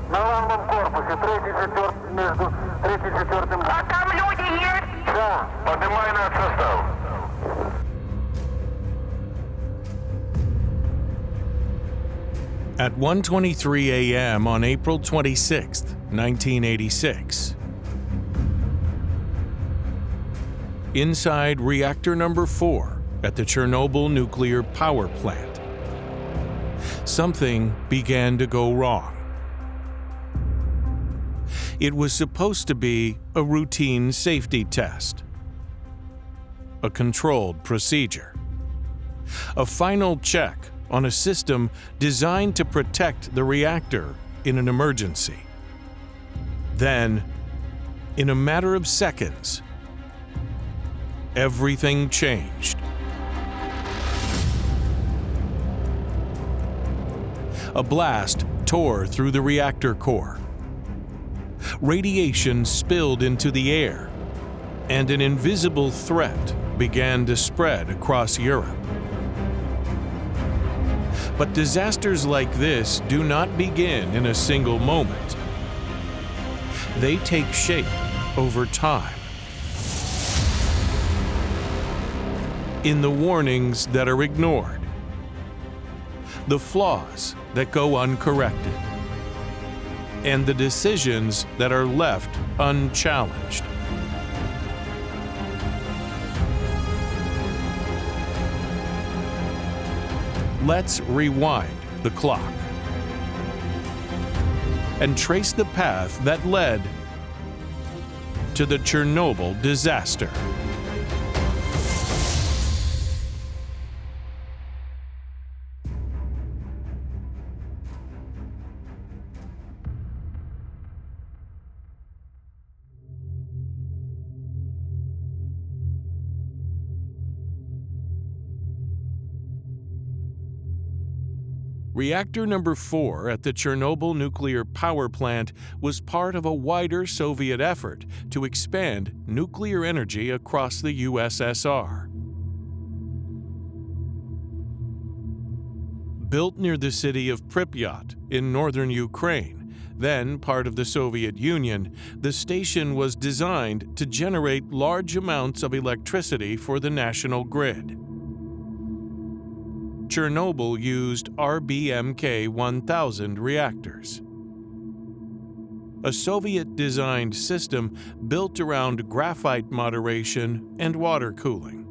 на главном корпусе, третий, четвертый, между третьим и четвертым. А там люди есть? Да, поднимай над состав. At 1:23 a.m. on April 26, 1986, inside reactor number 4 at the Chernobyl nuclear power plant, something began to go wrong. It was supposed to be a routine safety test, a controlled procedure, a final check on a system designed to protect the reactor in an emergency. Then, in a matter of seconds, everything changed. A blast tore through the reactor core. Radiation spilled into the air, and an invisible threat began to spread across Europe. But disasters like this do not begin in a single moment. They take shape over time. In the warnings that are ignored, the flaws that go uncorrected, and the decisions that are left unchallenged. Let's rewind the clock and trace the path that led to the Chernobyl disaster. Reactor number 4 at the Chernobyl nuclear power plant was part of a wider Soviet effort to expand nuclear energy across the USSR. Built near the city of Pripyat in northern Ukraine, then part of the Soviet Union, the station was designed to generate large amounts of electricity for the national grid. Chernobyl used RBMK-1000 reactors, a Soviet-designed system built around graphite moderation and water cooling.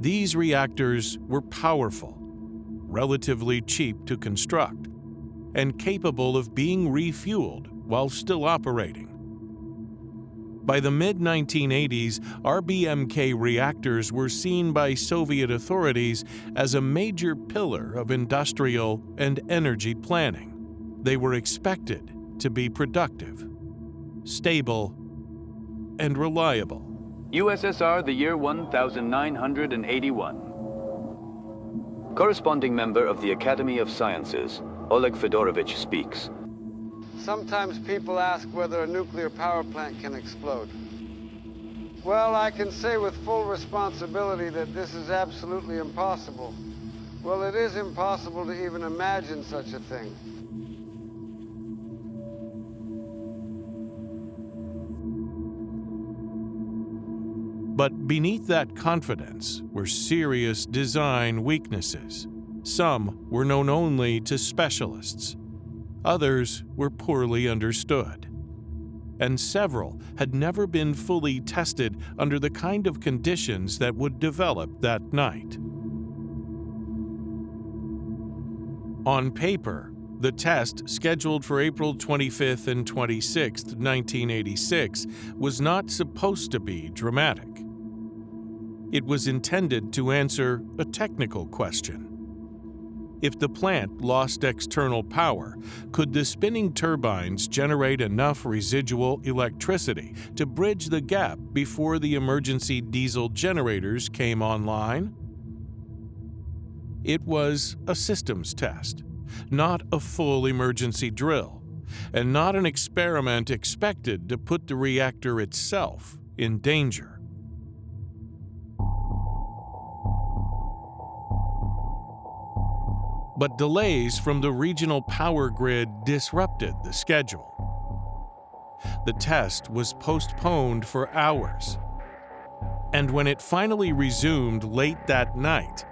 These reactors were powerful, relatively cheap to construct, and capable of being refueled while still operating. By the mid-1980s, RBMK reactors were seen by Soviet authorities as a major pillar of industrial and energy planning. They were expected to be productive, stable, and reliable. USSR, the year 1981. Corresponding member of the Academy of Sciences, Oleg Fedorovich speaks. Sometimes people ask whether a nuclear power plant can explode. Well, I can say with full responsibility that this is absolutely impossible. Well, it is impossible to even imagine such a thing. But beneath that confidence were serious design weaknesses. Some were known only to specialists. Others were poorly understood, and several had never been fully tested under the kind of conditions that would develop that night. On paper, the test, scheduled for April 25th and 26th, 1986, was not supposed to be dramatic. It was intended to answer a technical question. If the plant lost external power, could the spinning turbines generate enough residual electricity to bridge the gap before the emergency diesel generators came online? It was a systems test, not a full emergency drill, and not an experiment expected to put the reactor itself in danger. But delays from the regional power grid disrupted the schedule. The test was postponed for hours, and when it finally resumed late that night,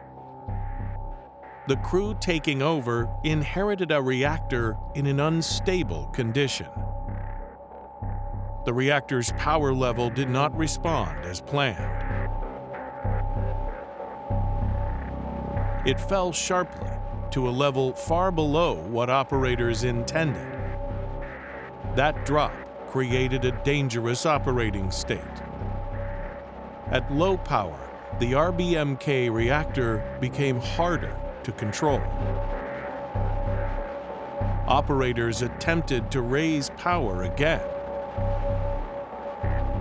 the crew taking over inherited a reactor in an unstable condition. The reactor's power level did not respond as planned. It fell sharply to a level far below what operators intended. That drop created a dangerous operating state. At low power, the RBMK reactor became harder to control. Operators attempted to raise power again.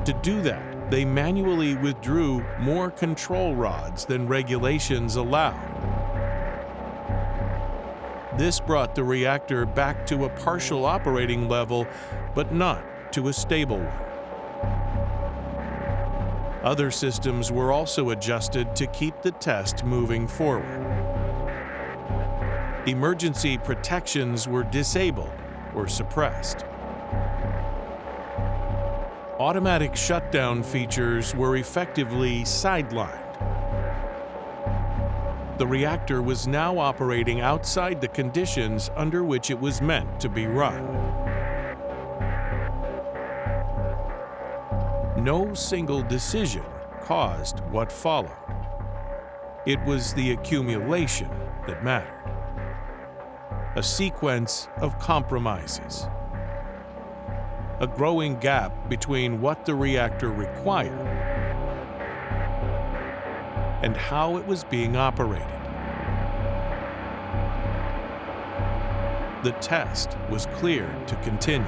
To do that, they manually withdrew more control rods than regulations allowed. This brought the reactor back to a partial operating level, but not to a stable one. Other systems were also adjusted to keep the test moving forward. Emergency protections were disabled or suppressed. Automatic shutdown features were effectively sidelined. The reactor was now operating outside the conditions under which it was meant to be run. No single decision caused what followed. It was the accumulation that mattered. A sequence of compromises. A growing gap between what the reactor required and how it was being operated. The test was cleared to continue.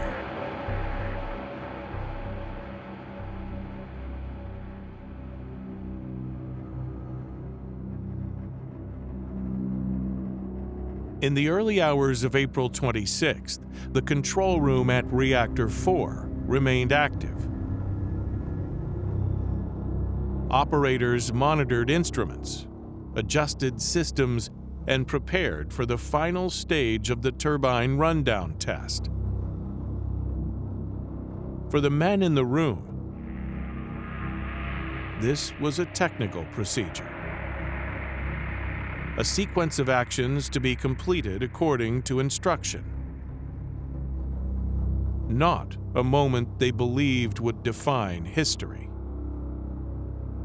In the early hours of April 26th, the control room at Reactor 4 remained active. Operators monitored instruments, adjusted systems, and prepared for the final stage of the turbine rundown test. For the men in the room, this was a technical procedure. A sequence of actions to be completed according to instruction. Not a moment they believed would define history.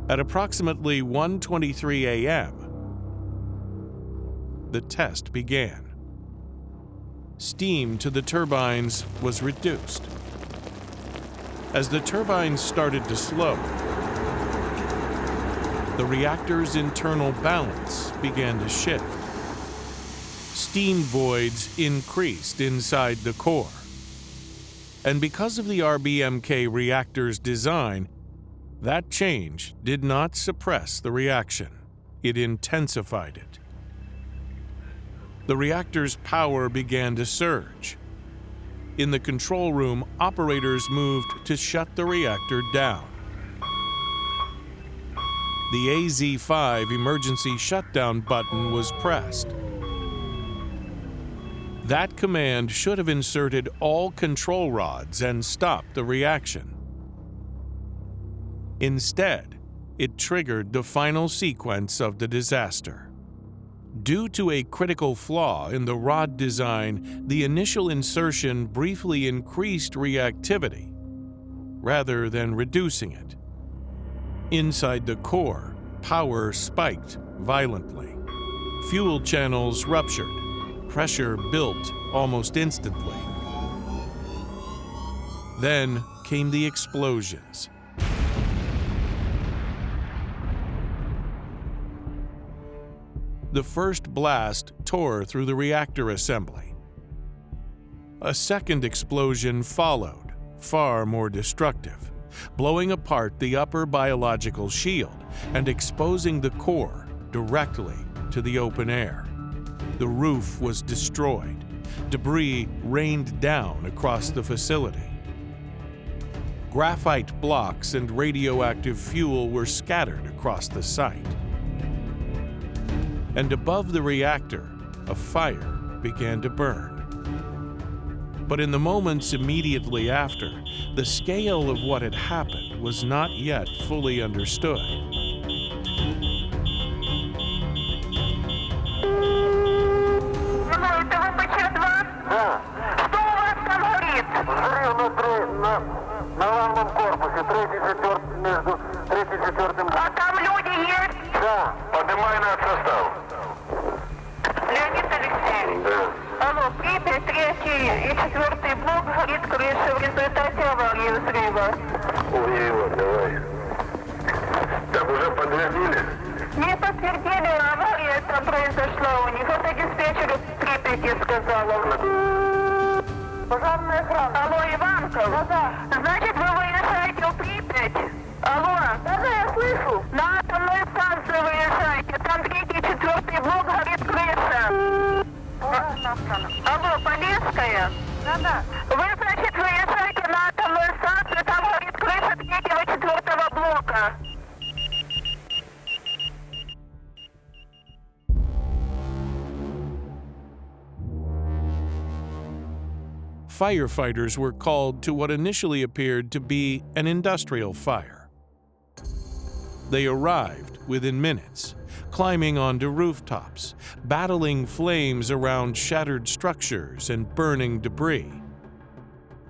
At approximately 1:23 a.m., the test began. Steam to the turbines was reduced. As the turbines started to slow, the reactor's internal balance began to shift. Steam voids increased inside the core. And because of the RBMK reactor's design, that change did not suppress the reaction. It intensified it. The reactor's power began to surge. In the control room, operators moved to shut the reactor down. The AZ-5 emergency shutdown button was pressed. That command should have inserted all control rods and stopped the reaction. Instead, it triggered the final sequence of the disaster. Due to a critical flaw in the rod design, the initial insertion briefly increased reactivity, rather than reducing it. Inside the core, power spiked violently. Fuel channels ruptured. Pressure built almost instantly. Then came the explosions. The first blast tore through the reactor assembly. A second explosion followed, far more destructive, blowing apart the upper biological shield and exposing the core directly to the open air. The roof was destroyed. Debris rained down across the facility. Graphite blocks and radioactive fuel were scattered across the site. And above the reactor, a fire began to burn. But in the moments immediately after, the scale of what had happened was not yet fully understood. Да. Что у вас там горит? Взрыв на главном корпусе, между третьим и четвертым. А там люди есть? Да. Поднимай наш состав. Леонид Алексеевич. Да. Алло, Припять, третий и четвертый блок горит крыша в результате аварии взрыва. Ой, давай. Так уже подтвердили? Не подтвердили, авария там произошла у них. Это диспетчер Припяти сказала. Пожарная охрана. Алло, Иванков? Да. Значит, вы выезжаете в Припять? Алло? Да, я слышу. На атомную станцию выезжаете. Там третий и четвертый блок горит крыша. Алло, Полесская? Да. Вы, значит, выезжаете на атомную станцию, там горит крыша третьего и четвертого блока. Firefighters were called to what initially appeared to be an industrial fire. They arrived within minutes, climbing onto rooftops, battling flames around shattered structures and burning debris.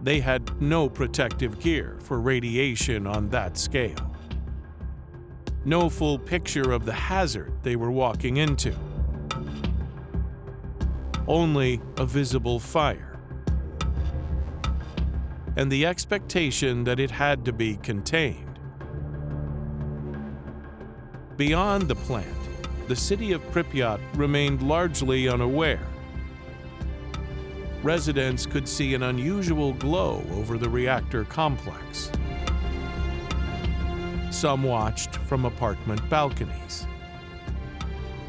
They had no protective gear for radiation on that scale. No full picture of the hazard they were walking into. Only a visible fire, and the expectation that it had to be contained. Beyond the plant, the city of Pripyat remained largely unaware. Residents could see an unusual glow over the reactor complex. Some watched from apartment balconies.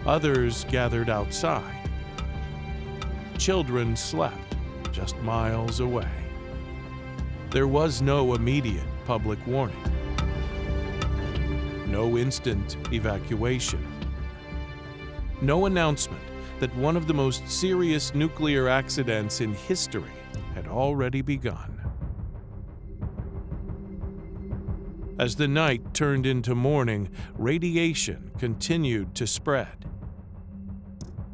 Others gathered outside. Children slept just miles away. There was no immediate public warning. No instant evacuation. No announcement that one of the most serious nuclear accidents in history had already begun. As the night turned into morning, radiation continued to spread.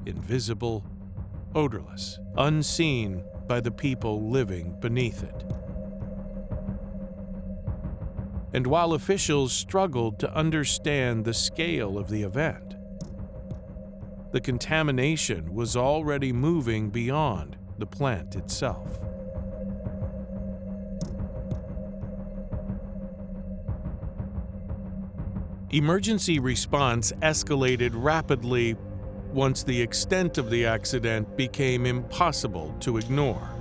Invisible, odorless, unseen by the people living beneath it. And while officials struggled to understand the scale of the event, the contamination was already moving beyond the plant itself. Emergency response escalated rapidly once the extent of the accident became impossible to ignore.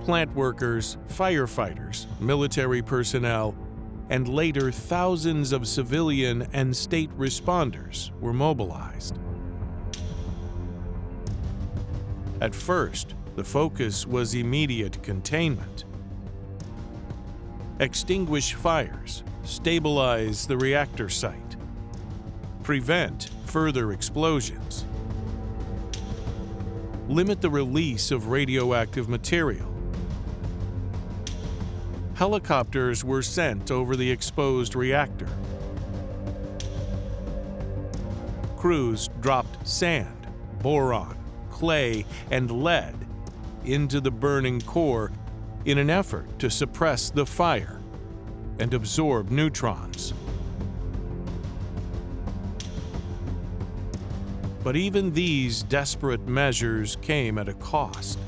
Plant workers, firefighters, military personnel, and later thousands of civilian and state responders were mobilized. At first, the focus was immediate containment. Extinguish fires, stabilize the reactor site, prevent further explosions, limit the release of radioactive material. Helicopters were sent over the exposed reactor. Crews dropped sand, boron, clay, and lead into the burning core in an effort to suppress the fire and absorb neutrons. But even these desperate measures came at a cost.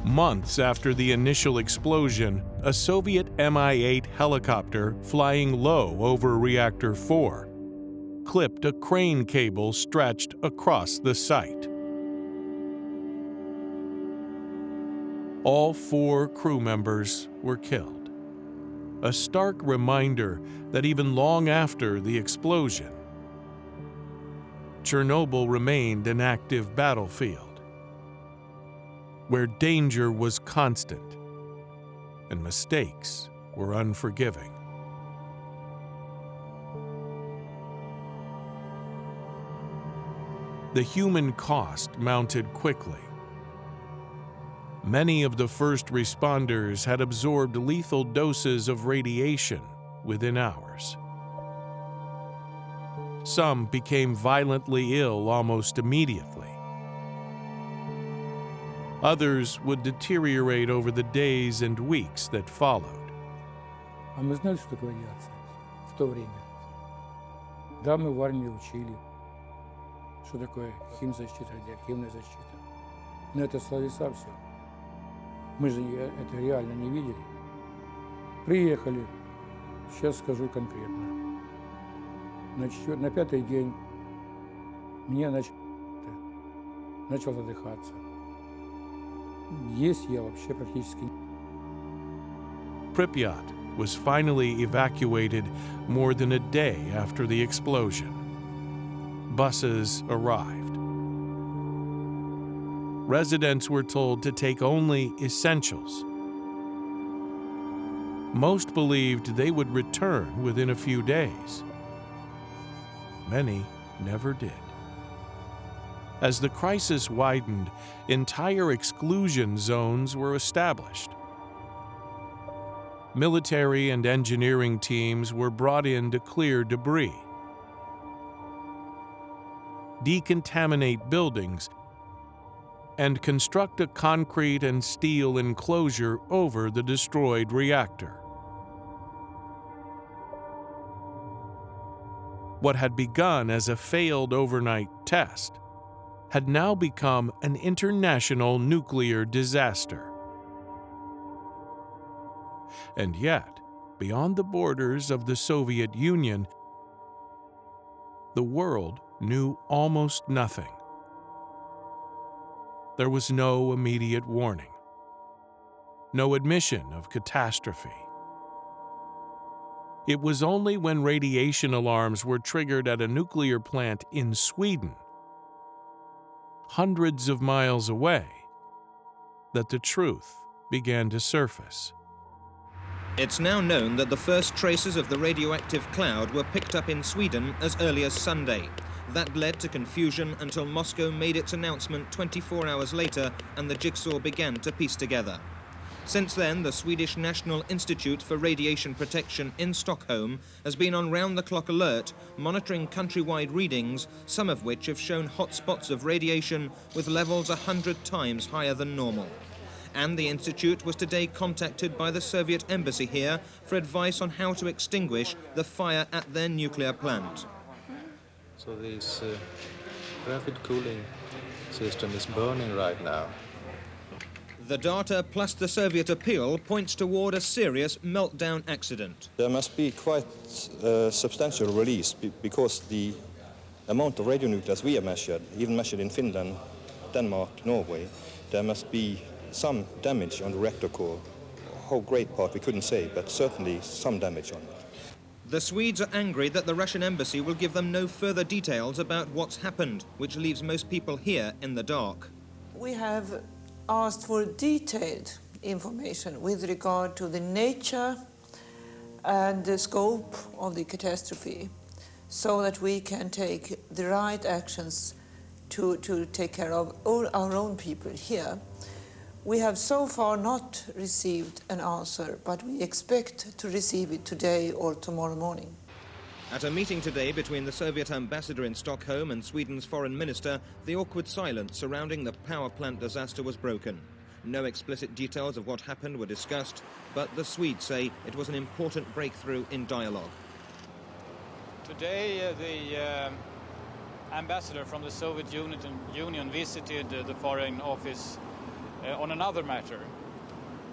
Months after the initial explosion, a Soviet Mi-8 helicopter flying low over Reactor 4 clipped a crane cable stretched across the site. All 4 crew members were killed. A stark reminder that even long after the explosion, Chernobyl remained an active battlefield, where danger was constant and mistakes were unforgiving. the human cost mounted quickly. Many of the first responders had absorbed lethal doses of radiation within hours. Some became violently ill almost immediately. Others would deteriorate over the days and weeks that followed. А мы знали, что такое радиация в то время. Да, мы в армии учили, что такое химзащита, радиоактивная защита. Но это словеса все. Мы же это реально не видели. Приехали, сейчас скажу конкретно. На пятый день меня начал задыхаться. Есть я вообще практически. Pripyat was finally evacuated more than a day after the explosion. Buses arrived. Residents were told to take only essentials. Most believed they would return within a few days. Many never did. As the crisis widened, entire exclusion zones were established. Military and engineering teams were brought in to clear debris, decontaminate buildings, and construct a concrete and steel enclosure over the destroyed reactor. What had begun as a failed overnight test had now become an international nuclear disaster. And yet, beyond the borders of the Soviet Union, the world knew almost nothing. There was no immediate warning, no admission of catastrophe. It was only when radiation alarms were triggered at a nuclear plant in Sweden, hundreds of miles away, that the truth began to surface. It's now known that the first traces of the radioactive cloud were picked up in Sweden as early as Sunday. That led to confusion until Moscow made its announcement 24 hours later and the jigsaw began to piece together. Since then, the Swedish National Institute for Radiation Protection in Stockholm has been on round-the-clock alert, monitoring countrywide readings, some of which have shown hotspots of radiation with levels 100 times higher than normal. And the Institute was today contacted by the Soviet embassy here for advice on how to extinguish the fire at their nuclear plant. So this rapid cooling system is burning right now. The data plus the Soviet appeal points toward a serious meltdown accident. There must be quite a substantial release because the amount of radionuclides we have measured, even measured in Finland, Denmark, Norway, there must be some damage on the reactor core. How great part we couldn't say, but certainly some damage on it. The Swedes are angry that the Russian embassy will give them no further details about what's happened, which leaves most people here in the dark. We have asked for detailed information with regard to the nature and the scope of the catastrophe so that we can take the right actions to take care of all our own people here. We have so far not received an answer, but we expect to receive it today or tomorrow morning. At a meeting today between the Soviet ambassador in Stockholm and Sweden's foreign minister, the awkward silence surrounding the power plant disaster was broken. No explicit details of what happened were discussed, but the Swedes say it was an important breakthrough in dialogue. Today, the ambassador from the Soviet Union visited the Foreign Office on another matter,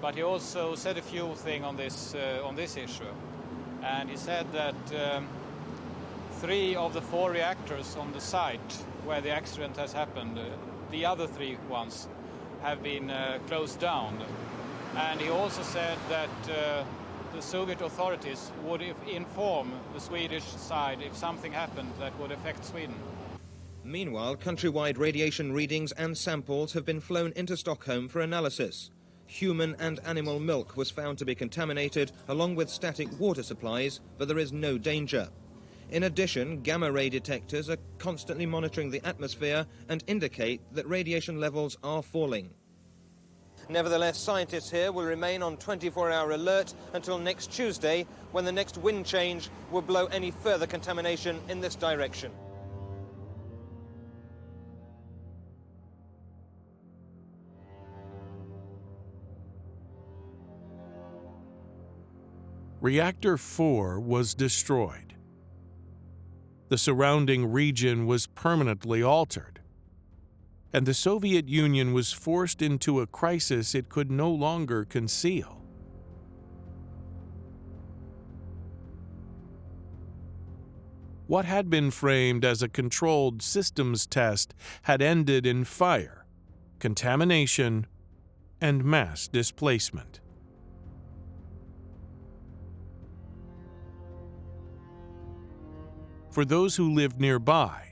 but he also said a few things on this issue. And he said that 3 of the 4 reactors on the site where the accident has happened, the other 3 ones, have been closed down. And he also said that the Soviet authorities would inform the Swedish side if something happened that would affect Sweden. Meanwhile, countrywide radiation readings and samples have been flown into Stockholm for analysis. Human and animal milk was found to be contaminated, along with static water supplies, but there is no danger. In addition, gamma ray detectors are constantly monitoring the atmosphere and indicate that radiation levels are falling. Nevertheless, scientists here will remain on 24-hour alert until next Tuesday, when the next wind change will blow any further contamination in this direction. Reactor 4 was destroyed. The surrounding region was permanently altered, and the Soviet Union was forced into a crisis it could no longer conceal. What had been framed as a controlled systems test had ended in fire, contamination, and mass displacement. For those who lived nearby,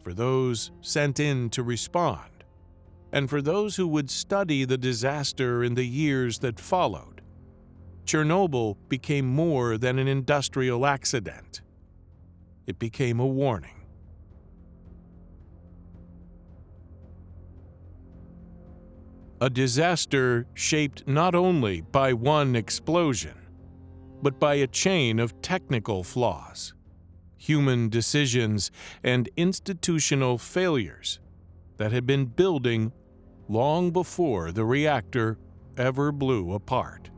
for those sent in to respond, and for those who would study the disaster in the years that followed, Chernobyl became more than an industrial accident. It became a warning. A disaster shaped not only by one explosion, but by a chain of technical flaws, human decisions, and institutional failures that had been building long before the reactor ever blew apart.